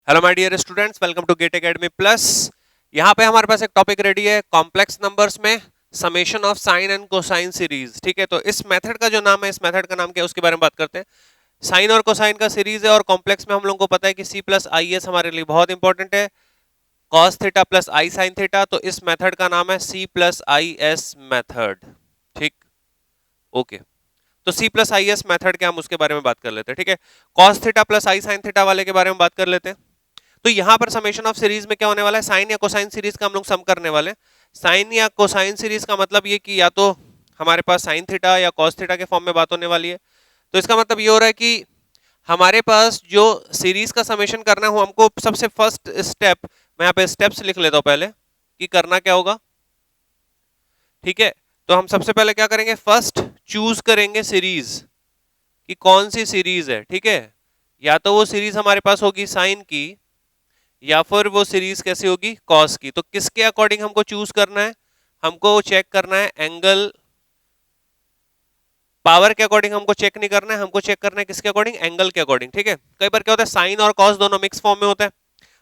Hello my dear students, welcome to Gate Academy Plus. यहाँ पे हमारे पास एक टॉपिक रेडी है कॉम्प्लेक्स नंबर्स में summation of sine and cosine series. ठीक है, तो इस मेथड का जो नाम है, इस मेथड का नाम क्या है उसके बारे में बात करते हैं। साइन और कोसाइन का सीरीज है और कॉम्प्लेक्स में हम लोगों को पता है कि सी प्लस आई एस हमारे लिए बहुत इंपॉर्टेंट है। कॉस थीटा प्लस आई साइन थीटा, तो इस मेथड का नाम है सी प्लस आई एस मेथड। ठीक, ओके। तो सी प्लस आई एस मेथड के हम उसके बारे में बात कर लेते हैं। ठीक है, कॉस थीटा प्लस आई साइन थीटा वाले के बारे में बात कर लेते हैं। तो यहां पर समेशन ऑफ सीरीज में क्या होने वाला है, साइन या कोसाइन सीरीज का हम लोग सम करने वाले हैं। साइन या कोसाइन सीरीज का मतलब ये कि या तो हमारे पास साइन थीटा या कॉस थीटा के फॉर्म में बात होने वाली है। तो इसका मतलब ये हो रहा है कि हमारे पास जो सीरीज का समेशन करना है, हमको सबसे फर्स्ट स्टेप, मैं यहाँ पे स्टेप्स लिख लेता हूं पहले कि करना क्या होगा। ठीक है, तो हम सबसे पहले क्या करेंगे, फर्स्ट चूज करेंगे सीरीज कि कौन सी सीरीज है। ठीक है, या तो वो सीरीज हमारे पास होगी साइन की या फिर वो सीरीज कैसी होगी, कॉस की। तो किसके अकॉर्डिंग हमको चूज करना है, हमको चेक करना है एंगल, पावर के अकॉर्डिंग हमको चेक नहीं करना है, हमको चेक करना है किसके अकॉर्डिंग, एंगल के अकॉर्डिंग। ठीक है, कई बार क्या होता है साइन और कॉस दोनों मिक्स फॉर्म में होता है,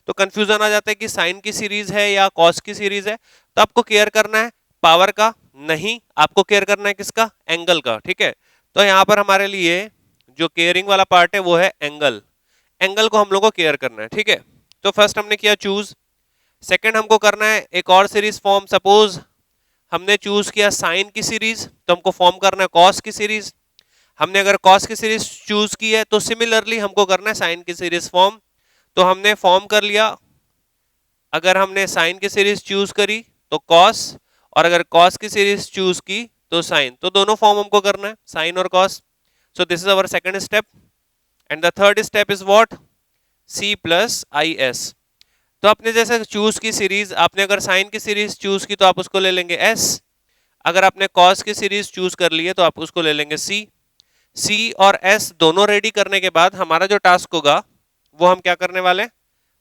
तो कंफ्यूजन आ जाता है कि साइन की सीरीज है या कॉस की सीरीज है। तो आपको केयर करना है पावर का, नहीं, आपको केयर करना है किसका, एंगल का। ठीक है, तो यहां पर हमारे लिए जो केयरिंग वाला पार्ट है वो है एंगल। एंगल को हम लोग को केयर करना है। ठीक है, तो फर्स्ट हमने किया चूज। सेकंड हमको करना है एक और सीरीज फॉर्म। सपोज हमने चूज किया साइन की सीरीज, तो हमको फॉर्म करना है कॉस की सीरीज। हमने अगर कॉस की सीरीज चूज की है तो सिमिलरली हमको करना है साइन की सीरीज फॉर्म। तो हमने फॉर्म कर लिया, अगर हमने साइन की सीरीज चूज करी तो कॉस, और अगर कॉस की सीरीज चूज की तो साइन, तो दोनों फॉर्म हमको करना है साइन और cos. So this is our second step. And the third step is what, C plus I S. तो आपने जैसे चूज की सीरीज, आपने अगर साइन की सीरीज चूज की तो आप उसको ले लेंगे एस, अगर आपने कॉस की सीरीज चूज कर ली है तो आप उसको ले लेंगे सी। सी और एस दोनों रेडी करने के बाद हमारा जो टास्क होगा वो हम क्या करने वाले,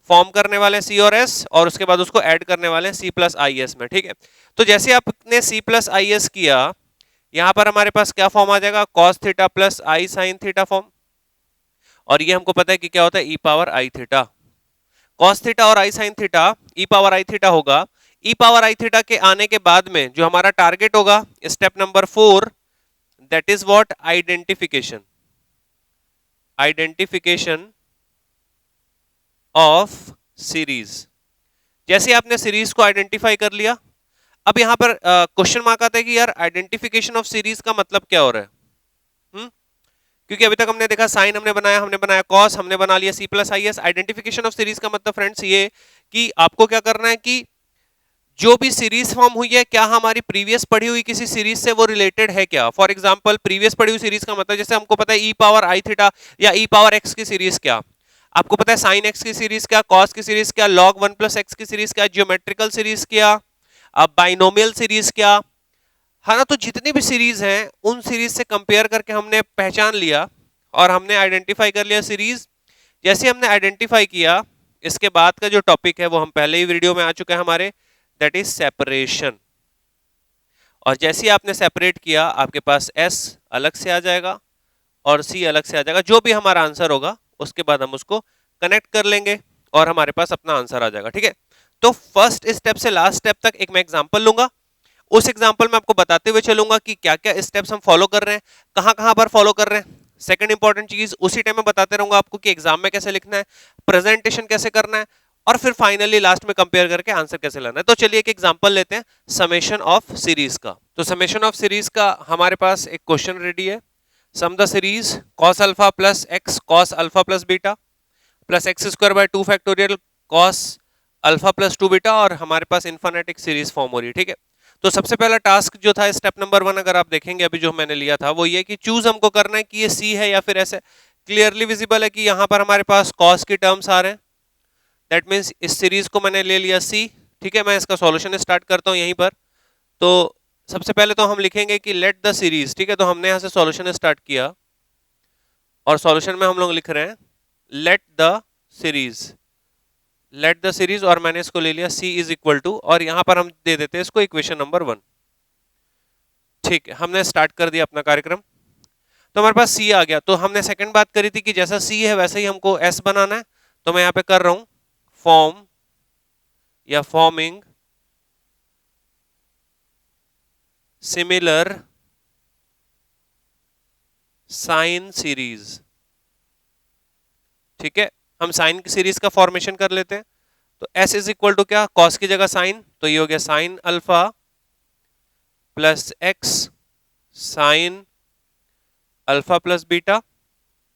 फॉर्म करने वाले सी और एस, और उसके बाद उसको ऐड करने वाले सी प्लस आई एस में। ठीक है, तो जैसे आपने सी प्लस आई एस किया, यहां पर हमारे पास क्या फॉर्म आ जाएगा, कॉस थीटा प्लस आई साइन थीटा फॉर्म। और ये हमको पता है कि क्या होता है, e power i theta. Cos theta और आई sine theta E power i theta होगा। ई पावर आई थीटा के आने के बाद में जो हमारा टारगेट होगा, step number 4, that is what, identification. Identification of series. जैसे आपने सीरीज को आइडेंटिफाई कर लिया, अब यहां पर क्वेश्चन मार्क आता है कि यार आइडेंटिफिकेशन ऑफ सीरीज का मतलब क्या हो रहा है। क्योंकि अभी तक हमने देखा साइन हमने बनाया कॉस, हमने बना लिया C plus I S. Identification of series का मतलब फ्रेंड्स ये कि आपको क्या करना है कि जो भी सीरीज फॉर्म हुई है, क्या हमारी प्रीवियस पढ़ी हुई किसी सीरीज से वो रिलेटेड है क्या। फॉर एग्जांपल प्रीवियस पढ़ी हुई सीरीज का मतलब, जैसे हमको पता है ई पावर आई थीटा या ई पावर एक्स की सीरीज क्या, आपको पता है साइन एक्स की सीरीज क्या, कॉस की सीरीज क्या, लॉग वन प्लस एक्स की सीरीज क्या, जियोमेट्रिकल सीरीज क्या, अब बाइनोमियल सीरीज क्या है ना। तो जितनी भी सीरीज हैं उन सीरीज से कंपेयर करके हमने पहचान लिया और हमने आइडेंटिफाई कर लिया सीरीज। जैसे हमने आइडेंटिफाई किया, इसके बाद का जो टॉपिक है वो हम पहले ही वीडियो में आ चुका है हमारे, दैट इज सेपरेशन। और जैसे ही आपने सेपरेट किया, आपके पास एस अलग से आ जाएगा और सी अलग से आ जाएगा। जो भी हमारा आंसर होगा उसके बाद हम उसको कनेक्ट कर लेंगे और हमारे पास अपना आंसर आ जाएगा। ठीक है, तो फर्स्ट स्टेप से लास्ट स्टेप तक एक मैं एग्जांपल लूंगा, उस एग्जांपल में आपको बताते हुए चलूंगा कि क्या क्या स्टेप्स हम फॉलो कर रहे हैं, कहां कहां पर फॉलो कर रहे हैं। सेकंड इंपॉर्टेंट चीज उसी टाइम में बताते रहूंगा आपको कि एग्जाम में कैसे लिखना है, प्रेजेंटेशन कैसे करना है, और फिर फाइनली लास्ट में कंपेयर करके आंसर कैसे लाना है। तो चलिए एक एग्जांपल लेते हैं समेशन ऑफ सीरीज का। तो समेशन ऑफ सीरीज का हमारे पास एक क्वेश्चन रेडी है। Sum the series cos alpha plus x cos alpha plus beta plus x square by 2 factorial cos alpha plus 2 beta, और हमारे पास इन्फिनिटिक सीरीज फॉर्म हो रही है। ठीक है, तो सबसे पहला टास्क जो था स्टेप नंबर 1, अगर आप देखेंगे अभी जो मैंने लिया था वो ये कि चूज हमको करना है कि ये सी है या फिर ऐसे। क्लियरली विजिबल है कि यहां पर हमारे पास cos की टर्म्स आ रहे हैं, दैट मीन्स इस सीरीज को मैंने ले लिया सी। ठीक है, मैं इसका सॉल्यूशन स्टार्ट करता हूं यहीं पर। तो सबसे पहले तो हम लिखेंगे कि लेट द सीरीज। ठीक है, तो हमने यहां से सॉल्यूशन स्टार्ट किया और सॉल्यूशन में हम लोग लिख रहे हैं let the series, let the series, और मैंने इसको ले लिया c इज इक्वल टू, और यहां पर हम दे देते हैं इसको इक्वेशन नंबर 1। ठीक है, हमने स्टार्ट कर दिया अपना कार्यक्रम, तो हमारे पास c आ गया। तो हमने सेकंड बात करी थी कि जैसा c है वैसे ही हमको s बनाना है, तो मैं यहां पे कर रहा हूं फॉर्म या फॉर्मिंग सिमिलर साइन सीरीज। ठीक है, हम साइन की सीरीज का फॉर्मेशन कर लेते हैं। तो S इज इक्वल टू क्या, कॉस की जगह साइन, तो ये हो गया sign alpha plus x sign alpha plus beta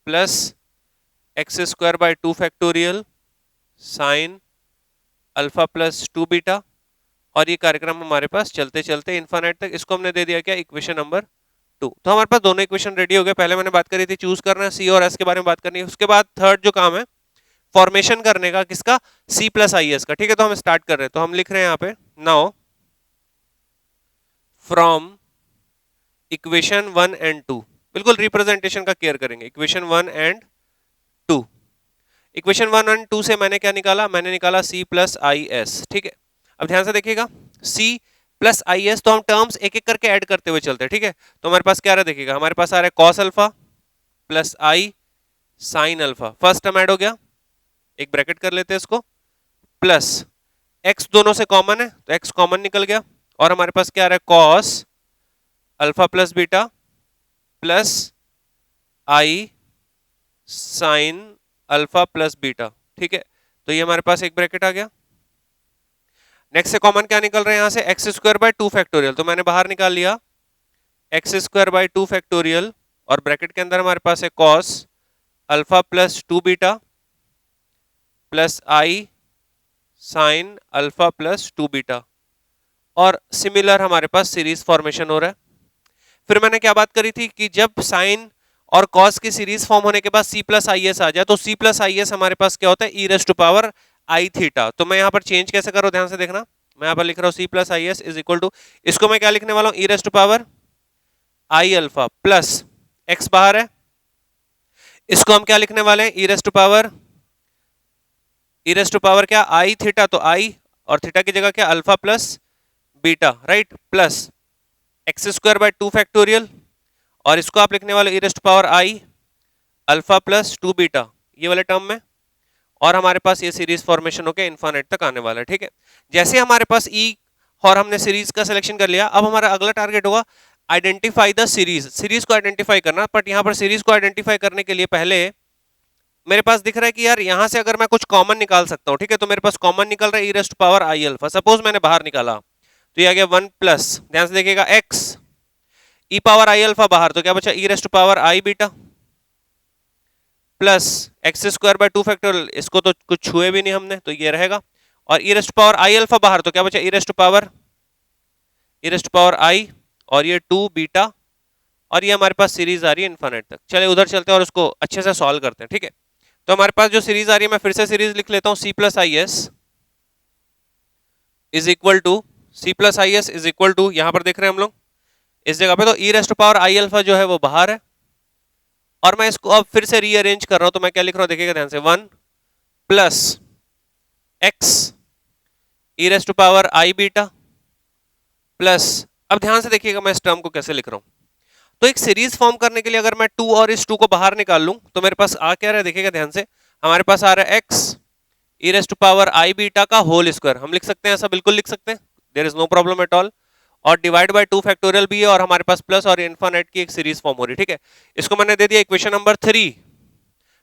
plus x square by 2 factorial sign alpha plus 2 beta. और ये कार्यक्रम हमारे पास चलते चलते इन्फिनिट तक, इसको हमने दे दिया क्या, इक्वेशन नंबर 2। तो हमारे पास दोनों इक्वेशन रेडी हो गए। पहले मैंने बात करी थी चूज करना, सी और एस के बारे में बात करनी है। उसके बाद थर्ड जो काम है फॉर्मेशन करने का, किसका, सी प्लस आई एस का। ठीक है, तो हम स्टार्ट कर रहे हैं। तो हम लिख रहे हैं यहाँ पे, नाउ फ्रॉम इक्वेशन 1 एंड 2, बिल्कुल रिप्रेजेंटेशन का केयर करेंगे। इक्वेशन 1 एंड 2, इक्वेशन 1 एंड 2 से मैंने क्या निकाला, मैंने निकाला सी प्लस आई एस। ठीक है, अब ध्यान से देखिएगा, सी प्लस आई एस, तो हम टर्म्स एक एक करके ऐड करते हुए चलते हैं। ठीक है, तो हमारे पास क्या आ रहा है, देखिएगा हमारे पास आ रहा है कॉस अल्फा प्लस आई sine alpha. First term add हो गया, एक ब्रैकेट कर लेते हैं इसको, प्लस एक्स दोनों से कॉमन है तो एक्स कॉमन निकल गया, और हमारे पास क्या आ रहा है, cos alpha plus beta plus आई साइन अल्फा प्लस बीटा। ठीक है, तो ये हमारे पास एक ब्रैकेट आ गया। नेक्स्ट से कॉमन क्या निकल रहा है, यहां से एक्स स्क्वायर बाय 2 फैक्टोरियल, तो मैंने बाहर निकाल लिया एक्स स्क्वायर बाय 2 फैक्टोरियल, और ब्रैकेट के अंदर हमारे पास है cos alpha plus 2 beta plus आई साइन अल्फा प्लस 2 बीटा, और सिमिलर हमारे पास सीरीज फॉर्मेशन हो रहा है। फिर मैंने क्या बात करी थी कि जब साइन और कॉस की सीरीज फॉर्म होने के बाद सी प्लस आई एस आ जाए, तो सी प्लस आई एस हमारे पास क्या होता है, e raise to power i theta. तो मैं यहां पर चेंज कैसे करूं, ध्यान से देखना, मैं यहां पर लिख रहा हूं C plus I S is equal to, इसको मैं क्या लिखने वाला हूं, e raise to power I alpha plus x बाहर है, इसको हम क्या लिखने वाले हैं, ई रेस टू पावर क्या, आई थीटा, तो आई और थीटा की जगह क्या, alpha plus beta, right, plus x square by 2 factorial, और इसको आप लिखने वाले e raise to power I alpha plus 2 beta, ये वाले टर्म में, और हमारे पास ये सीरीज फॉर्मेशन होकर इन्फिनिट तक आने वाला है। ठीक है, जैसे हमारे पास ई और हमने सीरीज का सिलेक्शन कर लिया, अब हमारा अगला टारगेट होगा आइडेंटिफाई द सीरीज, सीरीज को आइडेंटिफाई करना। बट यहां पर सीरीज को आइडेंटिफाई करने के लिए पहले मेरे पास दिख रहा है कि यार यहां से अगर मैं कुछ कॉमन निकाल सकता हूं, ठीक है, तो मेरे पास कॉमन निकल रहा है e raise to power I alpha. Suppose मैंने बाहर निकाला तो ये आ गया 1 प्लस, ध्यान से देखिएगा, एक्स ई पावर आई अल्फा बाहर, तो क्या बचा, e raise to power I beta plus x square by 2 factorial, इसको तो कुछ छुए भी नहीं हमने, तो ये रहेगा, और e raise to power I alpha बाहर, तो क्या बचा, e raise to power i, और ये 2 बीटा, और ये हमारे पास सीरीज आ रही है इन्फिनिट तक। चलिए उधर चलते हैं और उसको अच्छे से सॉल्व करते हैं। ठीक है, तो हमारे पास जो सीरीज आ रही है, मैं फिर से सीरीज लिख लेता हूं, C plus I S is equal to, C plus I S is equal to, यहां पर देख रहे हैं हम लोग इस जगह पे, तो e raise to power I alpha जो है वो बाहर है, और मैं इसको अब फिर से रीअरेंज कर रहा हूं, तो मैं क्या लिख रहा हूं, देखिएगा ध्यान से, 1 plus x e raise to power I beta plus, अब ध्यान से देखिएगा मैं इस टर्म को कैसे लिख रहा हूं। तो एक सीरीज फॉर्म करने के लिए अगर मैं 2 और इस 2 को बाहर निकाल लूं, तो मेरे पास आ क्या रहा है, देखिएगा ध्यान से, हमारे पास आ रहा है x e raise to power I beta का होल स्क्वायर, हम लिख सकते हैं, ऐसा बिल्कुल लिख सकते हैं, there is no problem at all, और डिवाइड बाय 2 फैक्टोरियल भी है, और हमारे पास प्लस और इन्फिनिट की एक सीरीज फॉर्म हो रही है। ठीक है, इसको मैंने दे दिया equation number 3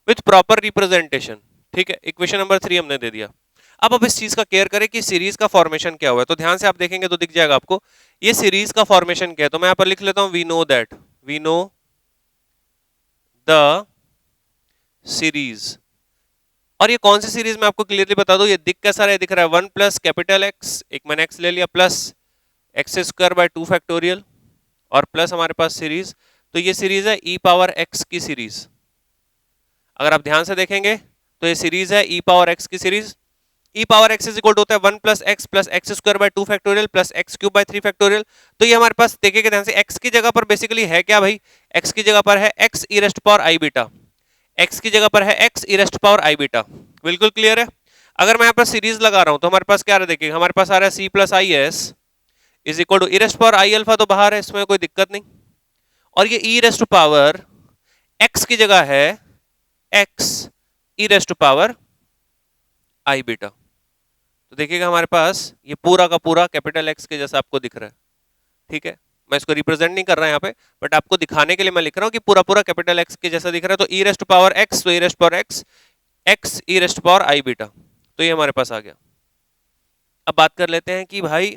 with proper representation. ठीक है, इक्वेशन नंबर 3 हमने दे दिया। अब इस चीज का केयर करें कि सीरीज का फॉर्मेशन क्या हुआ है, तो ध्यान से आप देखेंगे तो दिख जाएगा आपको ये सीरीज का फॉर्मेशन क्या है। तो मैं यहां पर लिख लेता हूं, वी नो द सीरीज, और ये कौन सी सीरीज मैं आपको क्लियरली बता दूं, ये दिख कैसा रहा है, दिख रहा है 1 प्लस कैपिटल एक्स, एक मैंने एक्स ले लिया, plus x square by 2 factorial, और प्लस हमारे पास सीरीज, तो ये सीरीज है ई पावर एक्स की सीरीज। अगर आप ध्यान से देखेंगे तो ये सीरीज है ई पावर एक्स की series. E power x is equal to होता है 1 plus x square by 2 factorial plus x cube by 3 factorial. तो ये हमारे पास देखिएगा ध्यान से, एक्स की जगह पर बेसिकली है क्या भाई, एक्स की जगह पर है एक्स ई रेस्ट पावर आई बीटा, एक्स की जगह पर है एक्स ई रेस्ट पावर आई बीटा, बिल्कुल क्लियर है। अगर मैं यहाँ पर सीरीज लगा रहा हूं तो हमारे पास क्या आ रहा है, देखिएगा हमारे पास आ रहा है C plus I S is equal to e raised power I alpha, तो बाहर है, इसमें कोई दिक्कत नहीं, और ये ई रेस्ट पावर एक्स की जगह है एक्स ई रेस्ट पावर आई बीटा। तो देखिएगा हमारे पास ये पूरा का पूरा कैपिटल एक्स के जैसा आपको दिख रहा है, ठीक है। मैं इसको रिप्रेजेंट नहीं कर रहा यहाँ पे, बट आपको दिखाने के लिए मैं लिख रहा हूँ कि पूरा पूरा कैपिटल एक्स के जैसा दिख रहा है। तो ई रेस्ट पावर एक्स, तो e raised power x x ई रेस्ट पावर आई बीटा, तो ये हमारे पास आ गया। अब बात कर लेते हैं कि भाई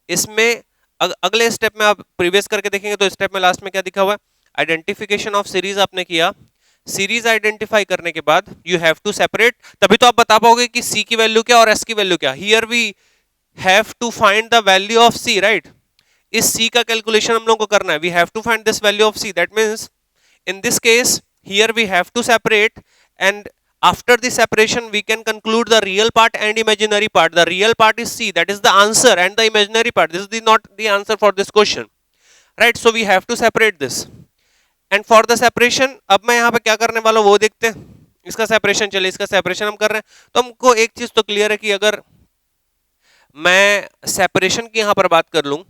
इसमें अगले स्टेप में आप प्रीवियस करके देखेंगे तो स्टेप में लास्ट में क्या दिखा हुआ है, आइडेंटिफिकेशन ऑफ सीरीज आपने किया। सीरीज आइडेंटिफाई करने के बाद यू हैव टू सेपरेट, तभी तो आप बता पाओगे कि सी की वैल्यू क्या और एस की वैल्यू क्या। Here we have to find the value of C, right. इस सी का कैलकुलेशन हम लोग को करना है, we have to find this value of C. That means in this case here we have to separate, and after the separation we can conclude the real part and imaginary part. The real part is C, that is the answer, and the imaginary part, this is not the answer for this question, right? So we have to separate this, and for the separation अब मैं यहाँ पे क्या करने वाला हूँ वो देखते हैं। इसका सेपरेशन, चलिए इसका सेपरेशन हम कर रहे हैं। तो हमको एक चीज तो क्लियर है कि अगर मैं सेपरेशन की यहाँ पर बात कर लूँ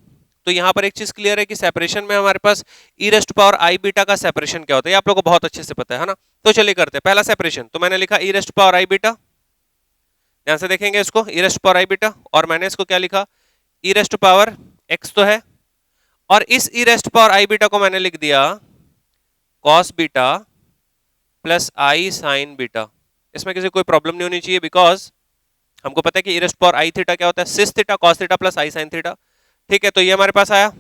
तो यहाँ पर एक चीज क्लियर है कि सेपरेशन में हमारे पास ई रेस्ट पावर आई बीटा का सेपरेशन क्या होता है, ये आप लोगों को बहुत अच्छे से पता है ना। तो चलिए करते हैं पहला सेपरेशन। तो मैंने लिखा ई रेस्ट पावर आई बीटा, ध्यान से देखेंगे इसको, ई रेस्ट पावर आई बीटा, और मैंने इसको क्या लिखा, ई रेस्ट पावर एक्स तो है, और इस ई रेस्ट पावर आई बीटा को मैंने लिख दिया कॉस बीटा प्लस आई साइन बीटा। इसमें किसी कोई प्रॉब्लम नहीं होनी चाहिए, बिकॉज हमको पता है कि ई रेस्ट पावर आई थीटा क्या होता है, सिस थीटा कॉस थीटा प्लस आई साइन थीटा, ठीक है। तो ये हमारे पास आया।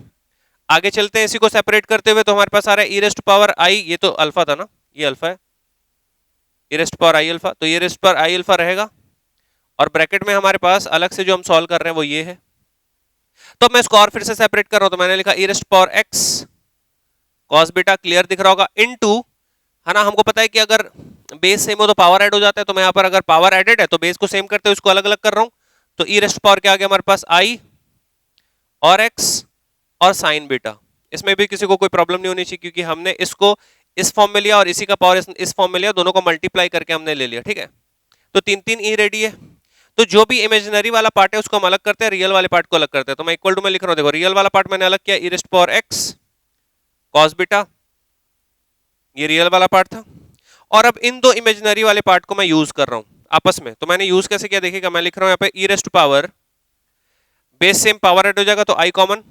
आगे चलते हैं इसी को सेपरेट करते हुए, तो हमारे पास आ रहा है ई रेस्ट पावर आई, ये तो अल्फा था ना, ये अल्फा है, ई रेस्ट पावर आई अल्फा, तो ये रेस्ट पावर आई अल्फा रहेगा, और ब्रैकेट में हमारे पास अलग से जो हम सॉल्व कर रहे हैं वो ये है। तो मैं इसको और फिर से सेपरेट कर रहा हूं, तो मैंने लिखा e raised power x cos beta, clear दिख रहा होगा, इनटू, है ना, हमको पता है कि अगर बेस सेम हो तो पावर ऐड हो जाता है। तो मैं यहाँ पर अगर पावर एडेड है तो बेस को सेम करते हुए इसको अलग अलग कर रहा हूं, तो ई रेस्ट पावर क्या आ गया हमारे पास, आई और एक्स और साइन बीटा। इसमें भी किसी को कोई प्रॉब्लम नहीं होनी चाहिए, क्योंकि हमने इसको इस फॉर्म में लिया और इसी का पावर इस फॉर्म में लिया, दोनों को मल्टीप्लाई करके हमने ले लिया, ठीक है। तो तीन तीन ई रेडी है। तो जो भी इमेजिनरी वाला पार्ट है उसको हम अलग करते हैं, रियल वाले पार्ट को अलग करते हैं। तो मैं इक्वल टू में लिख रहा हूं, देखो रियल वाला पार्ट मैंने अलग किया, e raised power x cos beta, ये रियल वाला पार्ट था, और अब इन दो इमेजिनरी वाले पार्ट को मैं यूज कर रहा हूं आपस में। तो मैंने यूज कैसे किया देखिएगा, मैं लिख रहा हूं यहाँ पे e raised power, base same power add हो जाएगा तो आई कॉमन,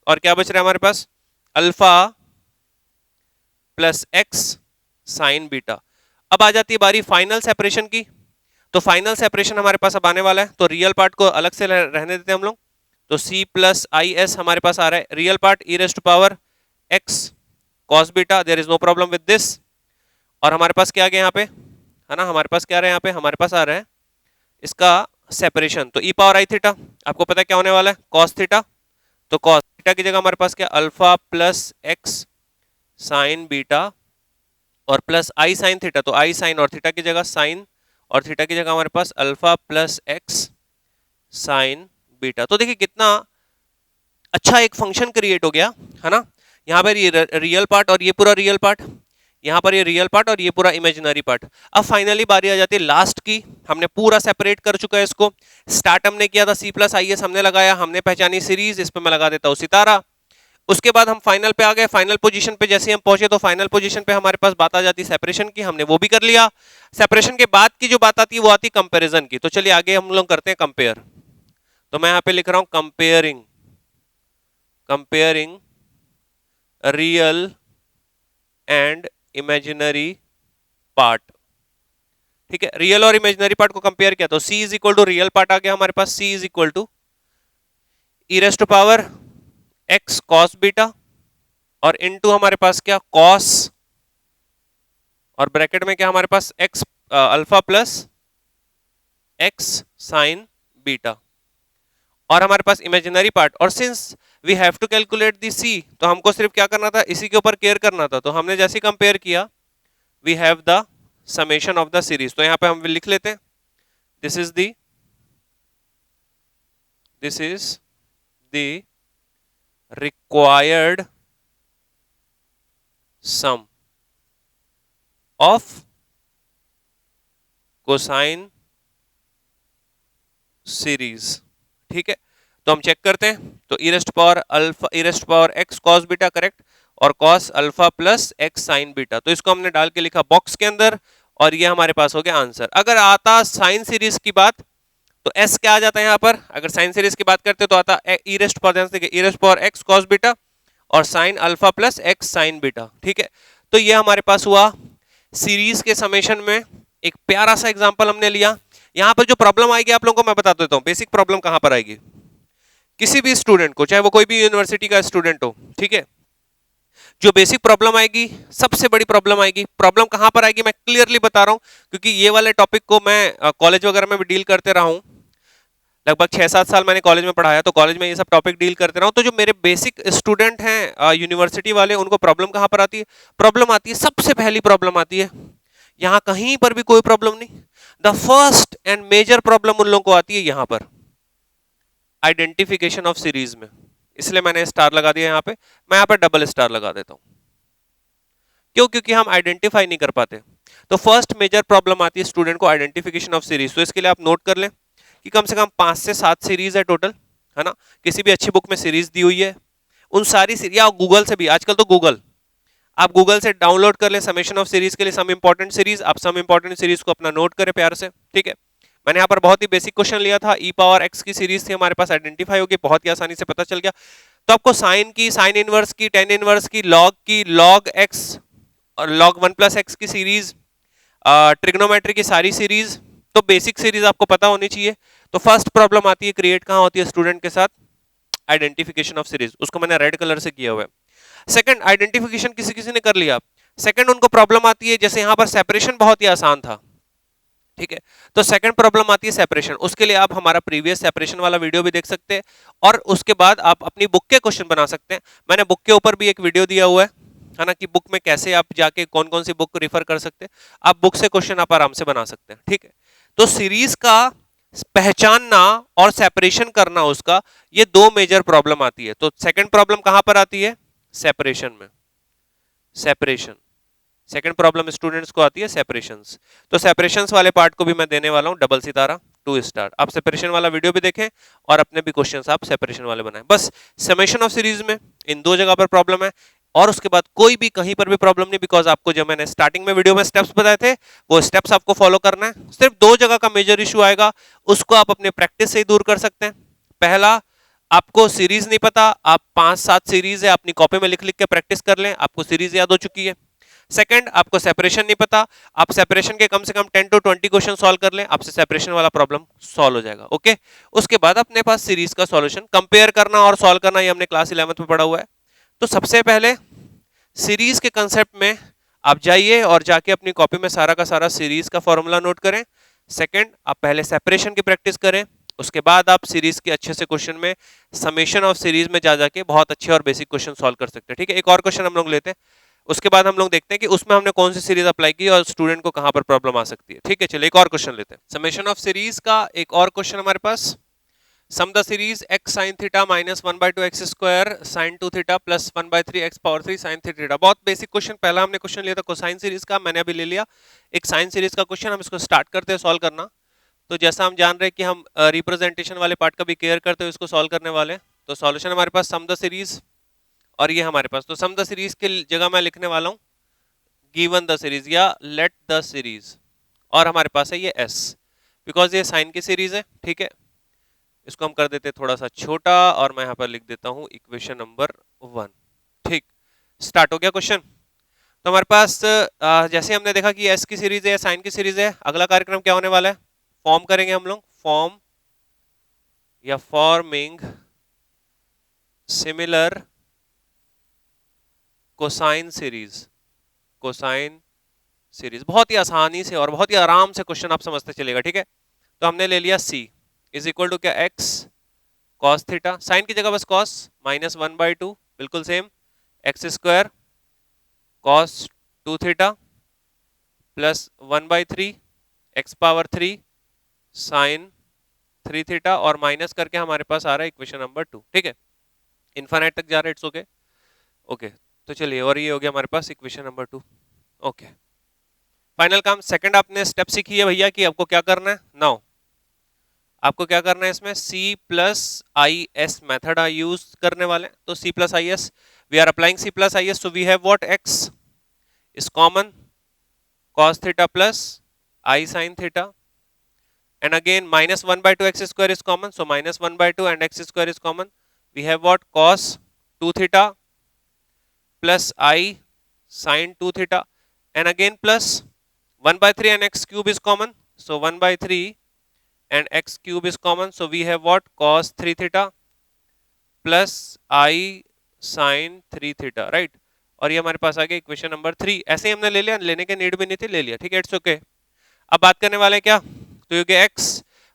और क्या बच रहा है हमारे पास, alpha plus x sine beta. अब आ जाती है बारी फाइनल सेपरेशन की। तो फाइनल सेपरेशन हमारे पास अब आने वाला है, तो रियल पार्ट को अलग से रहने देते हैं हम लोग। तो सी प्लस आई एस हमारे पास आ रहा है, real part e raised power x cos beta, there is no problem with this. और हमारे पास क्या आ गया यहाँ पे, है ना, हमारे पास क्या आ रहा है यहाँ पे, हमारे पास आ रहा है इसका सेपरेशन। तो ई पावर आई थीटा, आपको पता है क्या होने वाला है, कॉस थीटा। तो कॉस थीटा की जगह हमारे पास क्या, alpha plus x sine beta, और प्लस आई साइन थीटा, तो आई साइन और थीटा की जगह साइन, और थीटा की जगह हमारे पास alpha plus x sine beta. तो देखिए कितना अच्छा एक फंक्शन क्रिएट हो गया, है ना। यहाँ पर ये रियल पार्ट और ये पूरा रियल पार्ट, यहाँ पर ये रियल पार्ट और ये पूरा इमेजिनरी पार्ट। अब फाइनली बारी आ जाती है लास्ट की, हमने पूरा सेपरेट कर चुका है इसको। स्टार्ट हमने किया था सी प्लस आई एस हमने लगाया, हमने पहचानी सीरीज, इस पर मैं लगा देता हूँ सितारा। उसके बाद हम फाइनल पे आ गए, फाइनल पोजीशन पे जैसे हम पहुंचे तो फाइनल पोजीशन पे हमारे पास बात आ जाती है सेपरेशन की, हमने वो भी कर लिया। सेपरेशन के बाद की जो बात आती है वो आती है कंपैरिजन की। तो चलिए आगे हम लोग करते हैं कंपेयर। तो मैं यहाँ पे लिख रहा हूं comparing real and imaginary part, ठीक है। रियल और इमेजिनरी पार्ट को कंपेयर किया तो C is equal to real part आ गया हमारे पास, C is equal to e raised to power x cos beta, और इनटू हमारे पास क्या, कॉस, और ब्रैकेट में क्या हमारे पास x alpha plus x sine beta, और हमारे पास इमेजिनरी पार्ट। और since we have to calculate the C, तो हमको सिर्फ क्या करना था, इसी के ऊपर केयर करना था। तो हमने जैसे कंपेयर किया, we have the summation of the series. तो यहां पे हम लिख लेते हैं, this is the required sum of cosine series, ठीक है। तो हम चेक करते हैं, तो e raised power alpha, e raised power x cos beta correct, और cos alpha plus x sine beta. तो इसको हमने डाल के लिखा बॉक्स के अंदर, और ये हमारे पास हो गया आंसर। अगर आता साइन सीरीज की बात तो s क्या आ जाता है यहाँ पर, अगर साइन सीरीज की बात करते तो आता e रेस्ट पावर, ध्यान से देखिए, e raised power x cos beta और sine alpha plus x sine beta. ठीक है, तो ये हमारे पास हुआ सीरीज के समेशन में एक प्यारा सा एग्जांपल हमने लिया। यहां पर जो प्रॉब्लम आएगी आप लोगों को मैं बता देता हूं, बेसिक प्रॉब्लम कहां पर आएगी। किसी भी स्टूडेंट को, चाहे वो कोई भी यूनिवर्सिटी का स्टूडेंट हो, ठीक है, जो बेसिक प्रॉब्लम आएगी, सबसे बड़ी प्रॉब्लम आएगी, प्रॉब्लम कहां पर आएगी मैं क्लियरली बता रहा हूं, क्योंकि ये वाले टॉपिक को मैं कॉलेज वगैरह में भी डील करते रहा हूं। लगभग 6-7 साल मैंने कॉलेज में पढ़ाया, तो कॉलेज में ये सब टॉपिक डील करते रहा हूं। तो जो मेरे बेसिक स्टूडेंट हैं यूनिवर्सिटी वाले, उनको प्रॉब्लम कहां पर आती है, प्रॉब्लम आती है, सबसे पहली प्रॉब्लम आती है, यहां कहीं पर भी कोई प्रॉब्लम नहीं, the first and major problem उन लोगों को आती है यहां पर, आइडेंटिफिकेशन ऑफ सीरीज में। इसलिए मैंने स्टार लगा दिया यहां पे, मैं यहां पे डबल स्टार लगा देता हूं। क्यों? क्योंकि हम आइडेंटिफाई नहीं कर पाते। तो फर्स्ट मेजर प्रॉब्लम आती है स्टूडेंट को आइडेंटिफिकेशन ऑफ सीरीज। तो इसके लिए आप नोट कर लें कि कम से कम 5 से 7 सीरीज है टोटल, है ना, किसी भी अच्छी बुक में सीरीज दी हुई है, उन सारी सीरीज, या गूगल से भी, आजकल तो गूगल, आप गूगल से डाउनलोड कर लें समेशन ऑफ सीरीज के लिए सम इंपॉर्टेंट सीरीज, आप सम इंपॉर्टेंट सीरीज को अपना नोट करें प्यार से। ठीक है, मैंने यहाँ पर बहुत ही बेसिक क्वेश्चन लिया था, e पावर x की सीरीज थी हमारे पास, आइडेंटिफाई होगी, बहुत ही आसानी से पता चल गया। तो आपको साइन की, साइन इनवर्स की, टेन इनवर्स की, लॉग x और log 1 प्लस एक्स की सीरीज, ट्रिग्नोमेट्री की सारी सीरीज, तो बेसिक सीरीज आपको पता होनी चाहिए। तो फर्स्ट प्रॉब्लम आती है, क्रिएट कहां होती है स्टूडेंट के साथ, आइडेंटिफिकेशन ऑफ सीरीज, उसको मैंने रेड कलर से किया हुआ है। सेकंड, आइडेंटिफिकेशन किसी किसी ने कर लिया। सेकंड उनको प्रॉब्लम आती है, जैसे यहां पर सेपरेशन बहुत ही आसान था, ठीक है, तो सेकंड प्रॉब्लम आती है सेपरेशन। उसके लिए आप हमारा प्रीवियस सेपरेशन वाला वीडियो भी देख सकते हैं, और उसके बाद आप अपनी बुक के क्वेश्चन बना सकते हैं। मैंने बुक के ऊपर भी एक वीडियो दिया हुआ है ना, कि बुक में कैसे आप जाके कौन कौन सी बुक रिफर कर सकते हैं, आप बुक से क्वेश्चन आप आराम से बना सकते हैं। ठीक है, तो सीरीज का पहचानना और सेपरेशन करना, उसका, ये दो मेजर प्रॉब्लम आती है। तो सेकंड प्रॉब्लम कहां पर आती है, सेपरेशन में, सेपरेशन। सेकंड प्रॉब्लम स्टूडेंट्स को आती है सेपरेशंस। तो सेपरेशंस वाले पार्ट को भी मैं देने वाला हूं डबल सितारा 2 स्टार। आप सेपरेशन वाला वीडियो भी देखें और अपने भी क्वेश्चंस आप सेपरेशन वाले बनाएं। बस समेशन ऑफ सीरीज में इन दो जगह पर प्रॉब्लम है, और उसके बाद कोई भी कहीं पर भी प्रॉब्लम नहीं, बिकॉज आपको जो मैंने स्टार्टिंग में वीडियो में स्टेप्स बताए थे, वो स्टेप्स आपको फॉलो करना है। सिर्फ दो जगह का मेजर इशू आएगा, उसको आप अपने प्रैक्टिस से ही दूर कर सकते हैं। पहला, आपको सीरीज नहीं पता, आप 5-7 सीरीज है अपनी कॉपी में लिख लिख के प्रैक्टिस कर लें, आपको सीरीज याद हो चुकी है। सेकंड, आपको सेपरेशन नहीं पता, आप सेपरेशन के कम से कम 10 to 20 क्वेश्चन सॉल्व कर लें, आपसे सेपरेशन वाला प्रॉब्लम सॉल्व हो जाएगा। ओके, उसके बाद अपने पास सीरीज का सॉल्यूशन, कंपेयर करना और सॉल्व करना, ये हमने क्लास 11th में पढ़ा हुआ है। तो सबसे पहले सीरीज के कंसेप्ट में आप जाइए और जाके अपनी कॉपी में सारा का सारा सीरीज का फॉर्मूला नोट करें। सेकंड, आप पहले सेपरेशन की प्रैक्टिस करें, उसके बाद आप सीरीज के अच्छे से क्वेश्चन में, समेशन ऑफ सीरीज में जा जाके बहुत अच्छे और बेसिक क्वेश्चन सॉल्व कर सकते हैं। ठीक है, एक और क्वेश्चन हम लोग लेते हैं, उसके बाद हम लोग देखते हैं कि उसमें हमने कौन सी सीरीज अप्लाई की और स्टूडेंट को कहां पर प्रॉब्लम आ सकती है। ठीक है, चलिए एक और क्वेश्चन लेते हैं। समेशन ऑफ सीरीज का एक और क्वेश्चन हमारे पास, sum the series x sin theta minus 1/2 x square sin 2 theta plus 1/3 x power 3 sin 3 theta. बहुत बेसिक क्वेश्चन, पहला हमने क्वेश्चन लिया था कोसाइन सीरीज का, मैंने अभी ले लिया एक साइन सीरीज का क्वेश्चन। हम इसको स्टार्ट करते हैं सॉल्व करना। तो जैसा हम जान रहे हैं कि हम रिप्रेजेंटेशन वाले पार्ट का भी केयर करते हुए इसको सॉल्व करने वाले। तो सॉल्यूशन हमारे पास सम द सीरीज, और ये हमारे पास, तो सम द सीरीज के जगह मैं लिखने वाला हूँ गिवन द सीरीज या लेट द सीरीज, और हमारे पास है ये s, बिकॉज ये साइन की सीरीज है। ठीक है, इसको हम कर देते हैं थोड़ा सा छोटा, और मैं यहाँ पर लिख देता हूँ इक्वेशन नंबर 1। ठीक, स्टार्ट हो गया क्वेश्चन। तो हमारे पास जैसे हमने देखा कि s की सीरीज है, साइन की सीरीज है, अगला कार्यक्रम क्या होने वाला है, फॉर्म करेंगे हम लोग, फॉर्म या forming similar cosine series, cosine series. बहुत ही आसानी से और बहुत ही आराम से क्वेश्चन आप समझते चलेगा। ठीक है, तो हमने ले लिया c इज इक्वल टू क्या, x cos थीटा, साइन की जगह बस cos, माइनस 1/2, बिल्कुल same, x square cos 2 theta plus 1/3 x power 3 sine 3 theta, और माइनस करके हमारे पास आ रहा है इक्वेशन नंबर 2। ठीक है, इनफाइनाइट तक जा रहा है, इट्स ओके। ओके, तो चलिए, और ये हो गया हमारे पास इक्वेशन नंबर 2। ओके, फाइनल काम। सेकंड आपने स्टेप सीखी है भैया कि आपको क्या करना है। नाउ आपको क्या करना है, इसमें c प्लस आई एस मैथड यूज करने वाले हैं। तो c plus I S, we are applying c plus I S, so we have what, x is common, cos theta plus I sin theta, and again minus 1 by 2 x square is common, so minus 1 by 2 and x square is common. We have what? Cos 2 theta plus I sin 2 theta, and again plus 1 by 3 and x cube is common, so 1 by 3 and x cube is common, so we have what? Cos 3 theta plus I sin 3 theta, right? और ये हमारे पास आ गया equation number 3। ऐसे ही हमने ले लिया, लेने की नीड भी नहीं थी, ले लिया, ठीक है, इट्स ओके। अब बात करने वाले क्या? तो ये x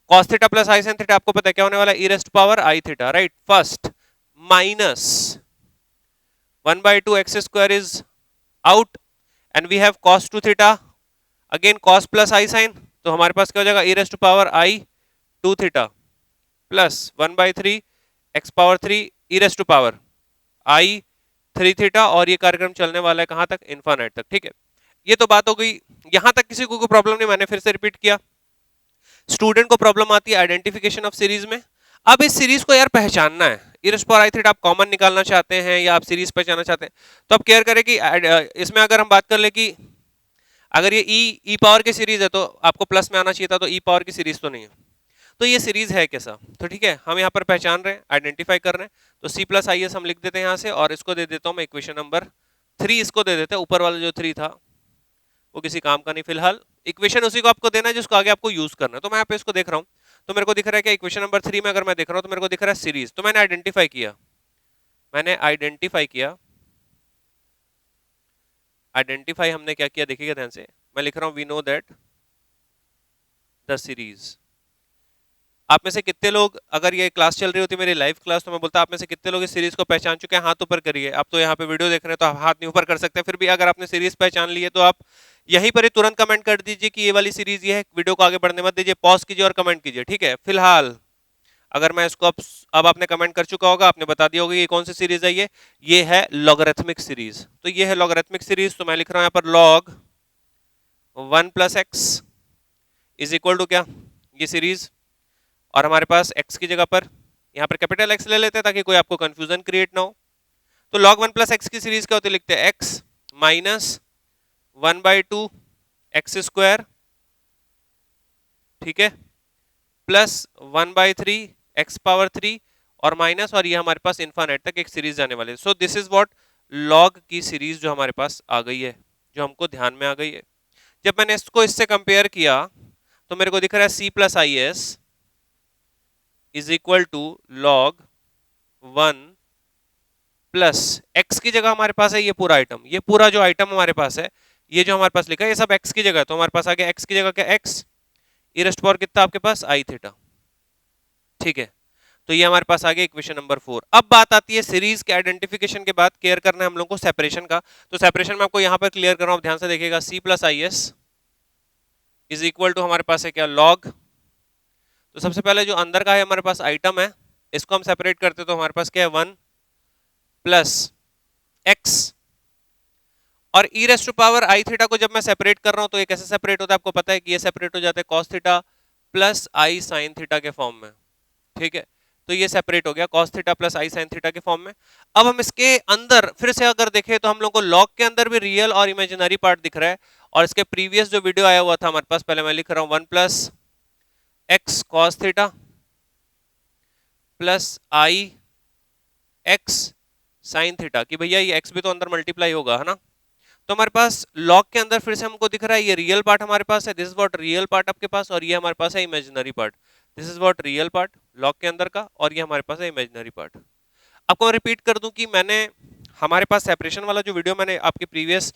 cos थीटा प्लस आई sin थीटा, आपको पता है क्या होने वाला है? e raised to power i theta, right? First minus 1 by 2 x square is out and we have cos 2 theta, again cos plus i sin, तो हमारे पास क्या हो जाएगा? e raised to power i 2 theta plus 1 by 3 x power 3 e raised to power i 3 theta, और ये कार्यक्रम चलने वाला है कहां तक? इनफाइनाइट तक, ठीक है। ये तो बात हो गई, यहां तक किसी को कोई प्रॉब्लम नहीं? मैंने फिर से रिपीट किया, स्टूडेंट को प्रॉब्लम आती है आइडेंटिफिकेशन ऑफ सीरीज में। अब इस सीरीज को यार पहचानना है, e raised to power i theta आप कॉमन निकालना चाहते हैं या आप सीरीज पहचानना चाहते हैं, तो आप केयर करें कि इसमें अगर हम बात कर ले कि अगर ये ई पावर की सीरीज है तो आपको प्लस में आना चाहिए था, तो ई पावर की सीरीज तो नहीं है, तो ये सीरीज है कैसा? तो ठीक है, हम यहाँ पर पहचान रहे हैं, आइडेंटिफाई कर रहे हैं, तो सी प्लस आई एस हम लिख देते हैं यहाँ से, और इसको दे देता हूँ मैं इक्वेशन नंबर 3, इसको दे देते हैं, ऊपर वाला जो 3 था वो किसी काम का नहीं फिलहाल, इक्वेशन उसी को आपको देना है जिसको आगे आपको यूज करना है। तो मैं यहाँ पे इसको देख रहा हूँ, तो मेरे को दिख रहा है कि इक्वेशन नंबर 3 में अगर मैं देख रहा हूँ तो मेरे को दिख रहा है सीरीज, तो मैंने आइडेंटिफाई किया, आइडेंटिफाई हमने क्या किया देखिएगा ध्यान से, मैं लिख रहा हूँ we know that the series. आप में से कितने लोग, अगर ये क्लास चल रही होती मेरी लाइव क्लास, तो मैं बोलता आप में से कितने लोग इस सीरीज को पहचान चुके हैं? हाथ ऊपर करिए। आप तो यहाँ पे वीडियो देख रहे हैं तो आप हाथ नहीं ऊपर कर सकते, फिर भी अगर आपने सीरीज पहचान ली है तो आप यहीं पर ही तुरंत कमेंट कर दीजिए कि ये वाली सीरीज ये है। वीडियो को आगे बढ़ने मत दीजिए, पॉज कीजिए और कमेंट कीजिए, ठीक है। फिलहाल अगर मैं इसको अब आपने कमेंट कर चुका होगा, आपने बता दिया होगा ये कौन सी सीरीज है, ये है लॉगरिथमिक सीरीज। तो ये है लॉगरिथमिक सीरीज, तो मैं लिख रहा हूं यहाँ पर log 1 plus x is equal to क्या? ये सीरीज, और हमारे पास x की जगह पर यहाँ पर कैपिटल X ले लेते हैं ताकि कोई आपको कंफ्यूजन क्रिएट ना हो। तो log 1 प्लस एक्स की सीरीज क्या होती है? लिखते हैं x minus 1 by 2 x square, ठीक है, प्लस 1 बाई 3 एक्स पावर 3 और माइनस, और ये हमारे पास इनफाइनाइट तक एक सीरीज जाने वाली है। सो दिस इज व्हाट log की सीरीज जो हमारे पास आ गई है, जो हमको ध्यान में आ गई है। जब मैंने इसको इससे कंपेयर किया तो मेरे को दिख रहा है c plus I S is equal to log 1 plus x की जगह हमारे पास है ये पूरा आइटम, ये पूरा जो आइटम हमारे पास है, ये जो हमारे पास लिखा है ये सब एक्स की जगह है, तो हमारे पास आ गया एक्स की जगह क्या? एक्स ई रेस्ट पावर कितना आपके पास? आई थीटा, ठीक है। तो ये हमारे पास आ गया इक्वेशन नंबर 4। अब बात आती है सीरीज के आइडेंटिफिकेशन के बाद केयर करना है हम लोग को सेपरेशन का। तो सेपरेशन में आपको यहां पर क्लियर कर रहा हूं, ध्यान से देखिएगा। c plus I S is equal to हमारे पास है क्या? लॉग, तो सबसे पहले जो अंदर का है हमारे पास आइटम है, इसको हम सेपरेट करते तो हमारे पास क्या है? 1 प्लस एक्स, और e raised to power i theta को जब मैं सेपरेट कर रहा हूं तो ये कैसे सेपरेट होता है? आपको पता है कि ये सेपरेट हो जाता है कॉस थीटा प्लस आई साइन थीटा के फॉर्म में, ठीक है। तो ये सेपरेट हो गया कॉस थीटा प्लस आई साइन थीटा के फॉर्म में। अब हम इसके अंदर फिर से अगर देखें तो हम लोग को लॉग के अंदर भी रियल और इमेजिनरी पार्ट दिख रहा है, और इसके प्रीवियस जो वीडियो आया हुआ था हमारे पास, पहले मैं लिख रहा हूं 1 plus x cos theta plus i x sine theta, कि भैया ये एक्स भी तो अंदर मल्टीप्लाई होगा, है ना। तो हमारे पास लॉग के अंदर फिर से हमको दिख रहा है ये रियल पार्ट हमारे पास है, this is what real part आपके पास, और ये हमारे पास है imaginary part, this is what real part log के अंदर का, और ये हमारे पास है इमेजिनरी पार्ट। आपको मैं रिपीट कर दूं कि मैंने हमारे पास सेपरेशन वाला जो वीडियो मैंने आपके प्रीवियस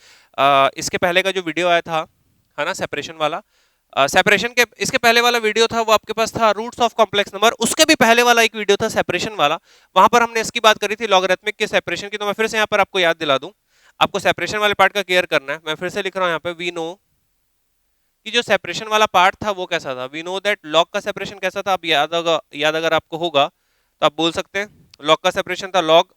इसके पहले का जो वीडियो आया था, है ना, सेपरेशन वाला, सेपरेशन के इसके पहले वाला वीडियो था वो आपके पास था रूट्स ऑफ कॉम्प्लेक्स नंबर, उसके भी पहले वाला एक वीडियो था सेपरेशन वाला, वहां पर हमने इसकी बात करी थी लॉगरिथमिक के सेपरेशन की। तो मैं फिर से यहाँ पर आपको याद दिला दूं, आपको सेपरेशन वाले पार्ट का केयर करना है। मैं फिर से लिख रहा हूं यहाँ पे, वी नो कि जो सेपरेशन वाला पार्ट था वो कैसा था। वी नो दैट लॉग का सेपरेशन कैसा था, आप याद अगर आपको होगा तो आप बोल सकते हैं। लॉग का सेपरेशन था लॉग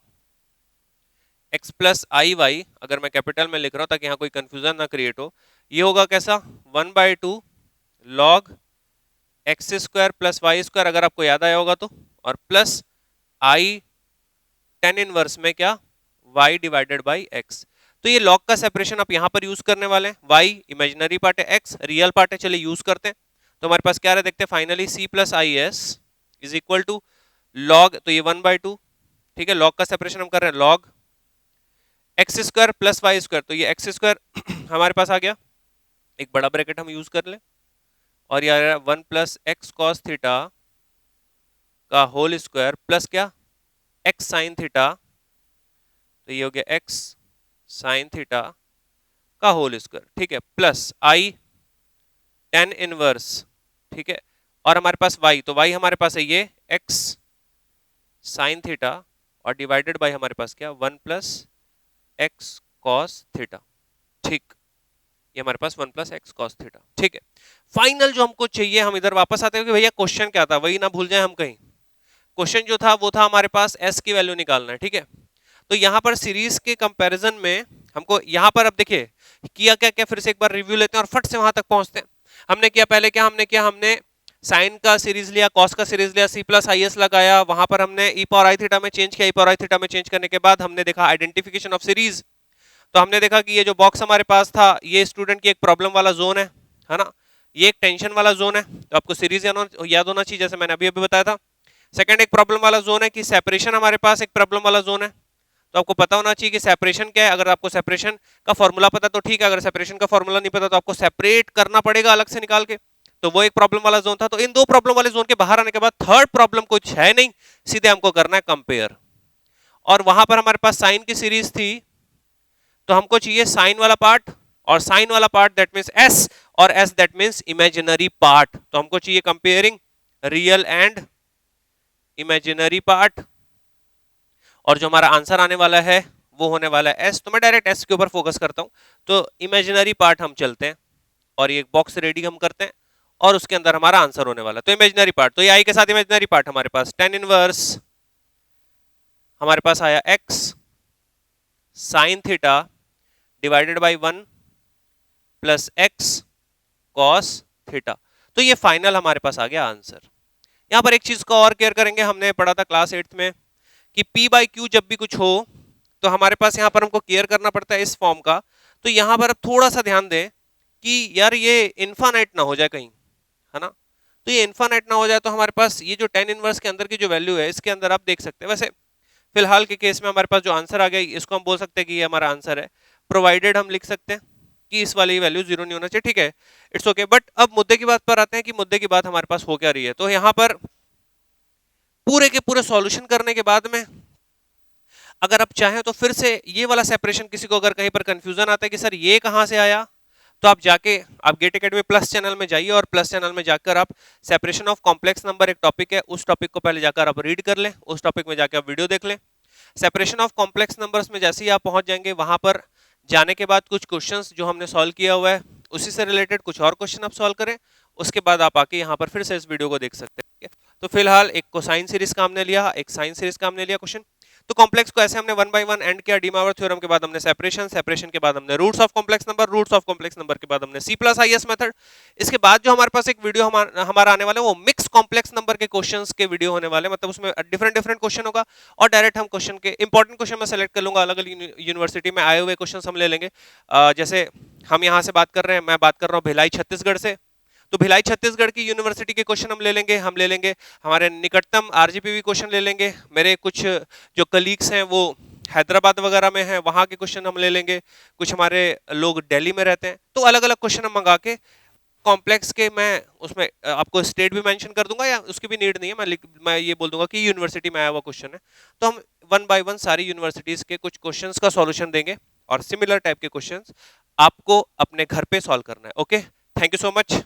एक्स प्लस आई वाई, अगर मैं कैपिटल में लिख रहा हूं ताकि यहाँ कोई कंफ्यूजन ना क्रिएट हो, ये होगा कैसा? 1/2 log x square plus y square, अगर आपको याद आया होगा तो, और प्लस आई tan इनवर्स में क्या? y divided by x। तो ये log का सेपरेशन आप यहां पर यूज करने वाले हैं। y इमेजिनरी पार्ट है, x रियल पार्ट है, चलिए यूज करते हैं। तो हमारे पास क्या रहा, देखते हैं finally c plus I S is equal to log, तो ये 1/2, ठीक है। लॉग का सेपरेशन हम कर रहे हैं, log x square plus y square, तो ये एक्स स्क्वायर हमारे पास आ गया, एक बड़ा ब्रैकेट हम यूज कर लें, और ये आ रहा है 1 प्लस एक्स कॉस थीटा का होल स्क्वायर प्लस क्या, एक्स साइन थीटा, तो ये हो गया एक्स साइन थीटा का होल स्क्वायर, ठीक है, प्लस आई टेन इनवर्स, ठीक है, और हमारे पास y, तो y हमारे पास है ये x साइन थीटा, और डिवाइडेड बाय हमारे पास क्या 1 प्लस एक्स कॉस थीटा, ठीक, ये हमारे पास 1 प्लस एक्स कॉस थीटा, ठीक है। फाइनल जो हमको चाहिए, हम इधर वापस आते हैं कि भैया क्वेश्चन क्या था, वही ना भूल जाए हम कहीं। क्वेश्चन जो था वो था हमारे पास s की वैल्यू निकालना है, ठीक है। तो यहाँ पर सीरीज के कंपैरिजन में हमको यहाँ पर, अब देखिए किया क्या क्या, फिर से एक बार रिव्यू लेते हैं और फट से वहां तक पहुंचते हैं। हमने किया पहले क्या, हमने साइन का सीरीज लिया, कॉस का सीरीज लिया, c प्लस आई एस लगाया, वहां पर हमने e पावर आई थीटा में चेंज किया, e पावर आई थीटा में चेंज करने के बाद हमने देखा आइडेंटिफिकेशन ऑफ सीरीज। तो हमने देखा कि ये जो बॉक्स हमारे पास था, ये स्टूडेंट की एक प्रॉब्लम वाला जोन है ना, ये एक टेंशन वाला जोन है, तो आपको सीरीज याद होना चाहिए, जैसे मैंने अभी अभी बताया था। सेकंड एक प्रॉब्लम वाला जोन है कि सेपरेशन हमारे पास एक प्रॉब्लम वाला जोन है, तो आपको पता होना चाहिए कि सेपरेशन क्या है। अगर आपको सेपरेशन का फॉर्मूला पता तो ठीक है, अगर सेपरेशन का फॉर्मूला नहीं पता तो आपको सेपरेट करना पड़ेगा अलग से निकाल के, तो वो एक प्रॉब्लम वाला जोन था। तो इन दो प्रॉब्लम वाले जोन के बाहर आने के बाद थर्ड प्रॉब्लम कुछ है नहीं, सीधे हमको करना है कंपेयर, और वहां पर हमारे पास साइन की सीरीज थी, तो हमको चाहिए साइन वाला पार्ट, और साइन वाला पार्ट दैट मींस s, और s that means imaginary part, तो हमको चाहिए comparing real and imaginary part, और जो हमारा आंसर आने वाला है वो होने वाला है s। तो मैं डायरेक्ट s के ऊपर फोकस करता हूं, तो इमेजिनरी पार्ट हम चलते हैं और ये बॉक्स रेडी हम करते हैं, और उसके अंदर हमारा आंसर होने वाला है। तो इमेजिनरी पार्ट, तो ये i के साथ इमेजिनरी पार्ट हमारे पास tan इनवर्स हमारे पास आया x sine theta divided by 1 plus x cos theta, तो ये फाइनल हमारे पास आ गया आंसर। यहां पर एक चीज को और केयर करेंगे, हमने पढ़ा था क्लास 8th में कि p बाई क्यू जब भी कुछ हो तो हमारे पास यहाँ पर हमको केयर करना पड़ता है इस फॉर्म का। तो यहाँ पर अब थोड़ा सा ध्यान दें कि यार ये इन्फानाइट ना हो जाए कहीं, है ना, तो ये इन्फानाइट ना हो जाए, तो हमारे पास ये जो tan इनवर्स के अंदर की जो वैल्यू है इसके अंदर आप देख सकते हैं। वैसे फिलहाल के केस में हमारे पास जो आंसर आ गया इसको हम बोल सकते हैं कि ये हमारा आंसर है, प्रोवाइडेड हम लिख सकते हैं कि इस वाली वैल्यू 0 नहीं होना चाहिए, ठीक है, इट्स ओके। बट अब मुद्दे की बात पर आते हैं कि मुद्दे की बात हमारे पास हो क्या रही है। तो यहाँ पर पूरे के पूरे सॉल्यूशन करने के बाद में अगर आप चाहें तो फिर से ये वाला सेपरेशन, किसी को अगर कहीं पर कंफ्यूजन आता है कि सर ये कहां से आया, तो आप जाके आप गेट एकेडमी प्लस चैनल में जाइए, और प्लस चैनल में जाकर आप सेपरेशन ऑफ कॉम्प्लेक्स नंबर एक टॉपिक है, उस टॉपिक को पहले जाकर आप रीड कर लें, उस टॉपिक में जाकर आप वीडियो देख लें। सेपरेशन ऑफ कॉम्प्लेक्स नंबर्स में जैसे ही आप पहुंच जाएंगे, वहां पर जाने के बाद कुछ क्वेश्चंस जो हमने सॉल्व किया हुआ है उसी से रिलेटेड कुछ और क्वेश्चन आप सॉल्व करें, उसके बाद आप आके यहाँ पर फिर से इस वीडियो को देख सकते हैं। तो फिलहाल एक कोसाइन सीरीज का हमने लिया, एक साइन सीरीज का हमने लिया क्वेश्चन। तो कॉम्प्लेक्स को ऐसे हमने 1 बाय 1 एंड किया, डी-मोवर थ्योरम के बाद हमने सेपरेशन, सेपरेशन के बाद हमने roots of complex number, roots of complex number के बाद हमने c प्लस आई एस मेथड। इसके बाद जो हमारे पास एक वीडियो हमारा आने वाला है वो मिक्स कॉम्प्लेक्स नंबर के क्वेश्चंस के वीडियो होने वाले, मतलब उसमें डिफरेंट डिफरेंट क्वेश्चन होगा, और डायरेक्ट हम क्वेश्चन के इंपॉर्टेंट क्वेश्चन में सेलेक्ट कर लूंगा, अलग अलग यूनिवर्सिटी में आए हुए क्वेश्चन हम ले लेंगे। जैसे हम यहाँ से बात कर रहे हैं, मैं बात कर रहा हूँ भिलाई छत्तीसगढ़ से, तो भिलाई छत्तीसगढ़ की यूनिवर्सिटी के क्वेश्चन हम ले लेंगे, हमारे निकटतम आरजीपीवी क्वेश्चन ले लेंगे, मेरे कुछ जो कलीग्स हैं वो हैदराबाद वगैरह में हैं, वहाँ के क्वेश्चन हम ले लेंगे, कुछ हमारे लोग दिल्ली में रहते हैं, तो अलग अलग क्वेश्चन हम मंगा के कॉम्प्लेक्स के मैं उसमें आपको स्टेट भी मेंशन कर दूंगा, या उसकी भी नीड नहीं है, मैं ये बोल दूंगा कि यूनिवर्सिटी में आया हुआ क्वेश्चन है। तो हम 1 बाय 1 सारी यूनिवर्सिटीज के कुछ क्वेश्चंस का सॉल्यूशन देंगे, और सिमिलर टाइप के क्वेश्चंस आपको अपने घर पे सॉल्व करना है। Okay, thank you so much.